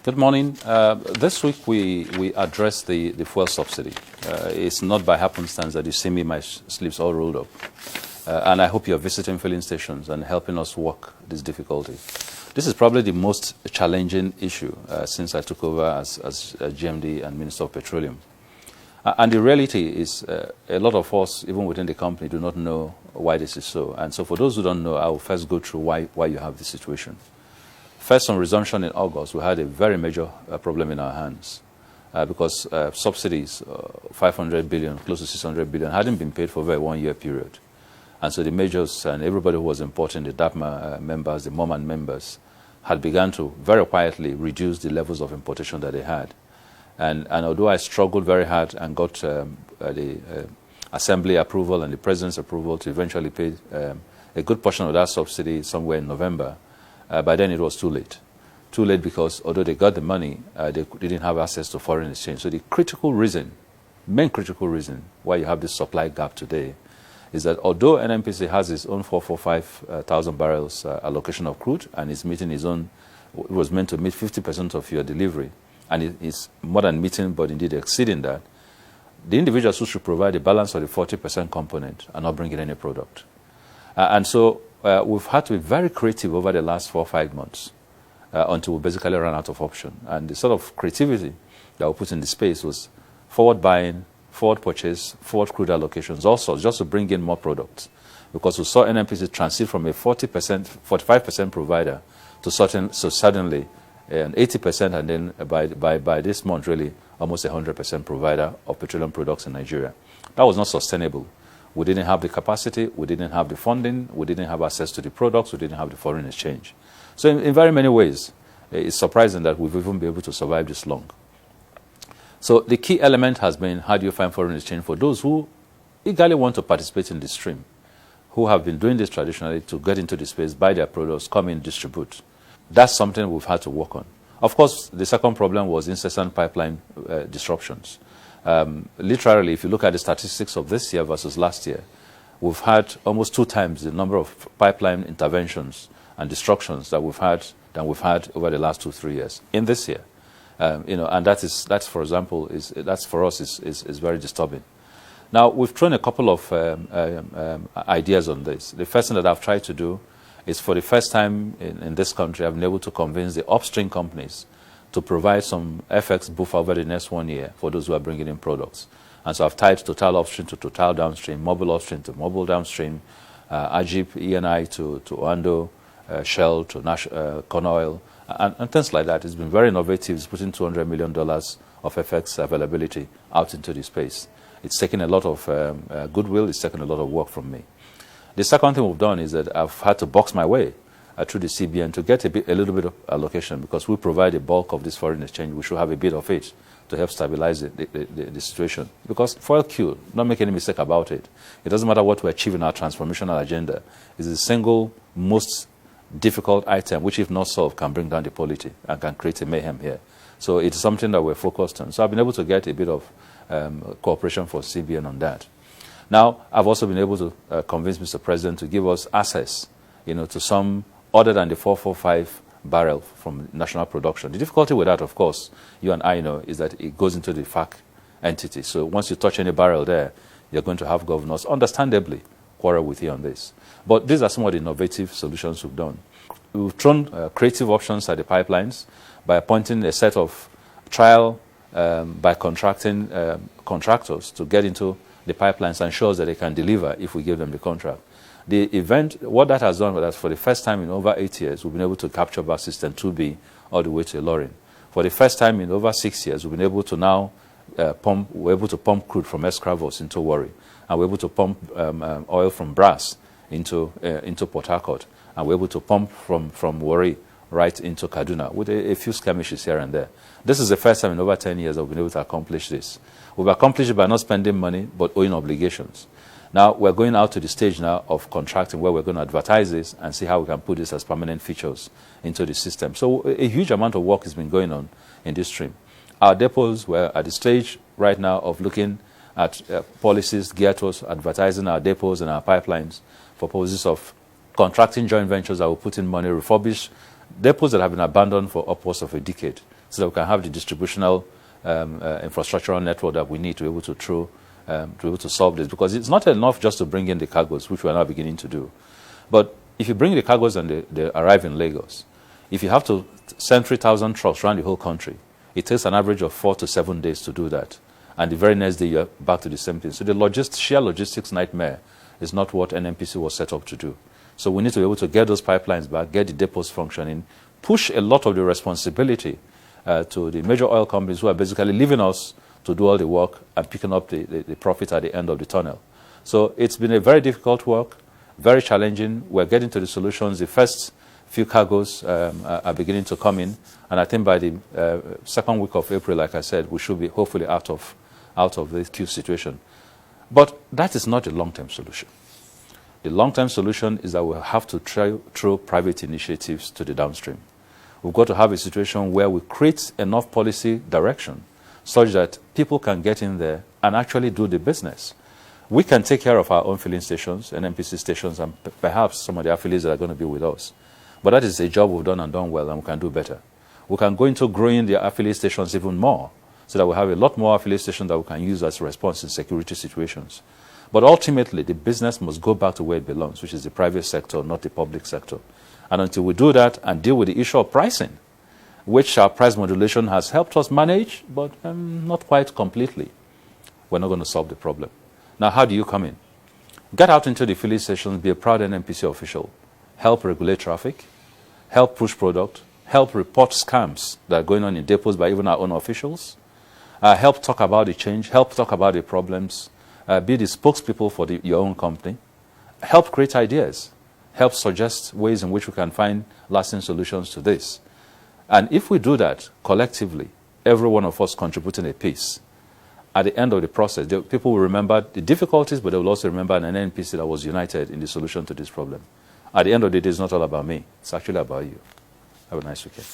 Good morning. This week we addressed the fuel subsidy. It's not by happenstance that you see me my sleeves all rolled up. And I hope you're visiting filling stations and helping us work this difficulty. This is probably the most challenging issue since I took over as GMD and Minister of Petroleum. And the reality is a lot of us, even within the company, do not know why this is so. And so for those who don't know, I will first go through why you have this situation. First, on resumption in August, we had a very major problem in our hands because subsidies, 500 billion, close to 600 billion, hadn't been paid for a very one-year period. And so the majors and everybody who was importing, the DAPMA members, the MOMAN members, had begun to very quietly reduce the levels of importation that they had. And although I struggled very hard and got the Assembly approval and the President's approval to eventually pay a good portion of that subsidy somewhere in November, by then it was too late. Too late because although they got the money, they didn't have access to foreign exchange. So the critical reason, main critical reason why you have this supply gap today is that although NNPC has its own 445,000 barrels allocation of crude and is meeting its own, it was meant to meet 50% of your delivery, and it is more than meeting but indeed exceeding that, the individuals who should provide the balance of the 40% component are not bringing any product. And so we've had to be very creative over the last 4 or 5 months until we basically ran out of option. And the sort of creativity that we put in the space was forward buying, forward purchase, forward crude allocations, also just to bring in more products. Because we saw NNPC transit from a 40%, 45% provider to suddenly an 80%, and then by this month, really, almost 100% provider of petroleum products in Nigeria. That was not sustainable. We didn't have the capacity, we didn't have the funding, we didn't have access to the products, we didn't have the foreign exchange. So in very many ways, it's surprising that we've even been able to survive this long. So the key element has been, how do you find foreign exchange for those who eagerly want to participate in the stream, who have been doing this traditionally to get into the space, buy their products, come in, distribute. That's something we've had to work on. Of course, the second problem was incessant pipeline disruptions. Literally, if you look at the statistics of this year versus last year, we've had almost 2 times the number of pipeline interventions and destructions that we've had over the last 2-3 years in this year. And that's for example, that's for us is very disturbing. Now, we've thrown a couple of ideas on this. The first thing that I've tried to do is, for the first time in this country, I've been able to convince the upstream companies to provide some FX buffer over the next 1 year for those who are bringing in products. And so I've tied Total upstream to Total downstream, Mobil upstream to Mobil downstream, Ajip, ENI to Oando, Shell to Conoil, and things like that. It's been very innovative. It's putting $200 million of FX availability out into the space. It's taken a lot of goodwill. It's taken a lot of work from me. The second thing we've done is that I've had to box my way through the CBN to get a little bit of allocation, because we provide a bulk of this foreign exchange. We should have a bit of it to help stabilize the situation. Because fuel queue, don't make any mistake about it. It doesn't matter what we achieve in our transformational agenda. It's the single most difficult item, which if not solved, can bring down the polity and can create a mayhem here. So it's something that we're focused on. So I've been able to get a bit of cooperation for CBN on that. Now, I've also been able to convince Mr. President to give us access, to some other than the 445 barrel from national production. The difficulty with that, of course, you and I know, is that it goes into the FAC entity. So once you touch any barrel there, you're going to have governors, understandably, quarrel with you on this. But these are some of the innovative solutions we've done. We've thrown creative options at the pipelines by appointing a set of trial, by contracting contractors to get into the pipelines and shows that they can deliver if we give them the contract. The event, what that has done was that for the first time in over 8 years, we've been able to capture Bass System 2B all the way to Ilorin. For the first time in over 6 years, we've been able to now we're able to pump crude from Escravos into Warri, and we're able to pump oil from Brass into Port Harcourt, and we're able to pump from Warri right into Kaduna with a few skirmishes here and there. This is the first time in over 10 years that we've been able to accomplish this. We've accomplished it by not spending money, but owing obligations. Now, we're going out to the stage now of contracting, where we're going to advertise this and see how we can put this as permanent features into the system. So a huge amount of work has been going on in this stream. Our depots, we're at the stage right now of looking at policies geared towards advertising our depots and our pipelines for purposes of contracting joint ventures that will put in money, refurbish depots that have been abandoned for upwards of a decade, so that we can have the distributional infrastructural network that we need to be able to solve this. Because it's not enough just to bring in the cargoes, which we are now beginning to do. But if you bring the cargoes and they arrive in Lagos, if you have to send 3,000 trucks around the whole country, it takes an average of 4 to 7 days to do that. And the very next day, you're back to the same thing. So the sheer logistics nightmare is not what NNPC was set up to do. So we need to be able to get those pipelines back, get the depots functioning, push a lot of the responsibility to the major oil companies who are basically leaving us to do all the work and picking up the profit at the end of the tunnel. So it's been a very difficult work, very challenging. We're getting to the solutions. The first few cargoes are beginning to come in, and I think by the second week of April, like I said, we should be hopefully out of this queue situation. But that is not a long-term solution. The long-term solution is that we'll have to try through private initiatives to the downstream. We've got to have a situation where we create enough policy direction such that people can get in there and actually do the business. We can take care of our own filling stations, NNPC stations, and perhaps some of the affiliates that are going to be with us. But that is a job we've done and done well, and we can do better. We can go into growing the affiliate stations even more, so that we have a lot more affiliate stations that we can use as a response in security situations. But ultimately, the business must go back to where it belongs, which is the private sector, not the public sector. And until we do that and deal with the issue of pricing, which our price modulation has helped us manage, but not quite completely, we're not going to solve the problem. Now, how do you come in? Get out into the filling stations, be a proud NNPC official, help regulate traffic, help push product, help report scams that are going on in depots by even our own officials, help talk about the change, help talk about the problems, be the spokespeople for your own company, help create ideas, help suggest ways in which we can find lasting solutions to this. And if we do that collectively, every one of us contributing a piece, at the end of the process, people will remember the difficulties, but they will also remember an NNPC that was united in the solution to this problem. At the end of the day, it's not all about me. It's actually about you. Have a nice weekend.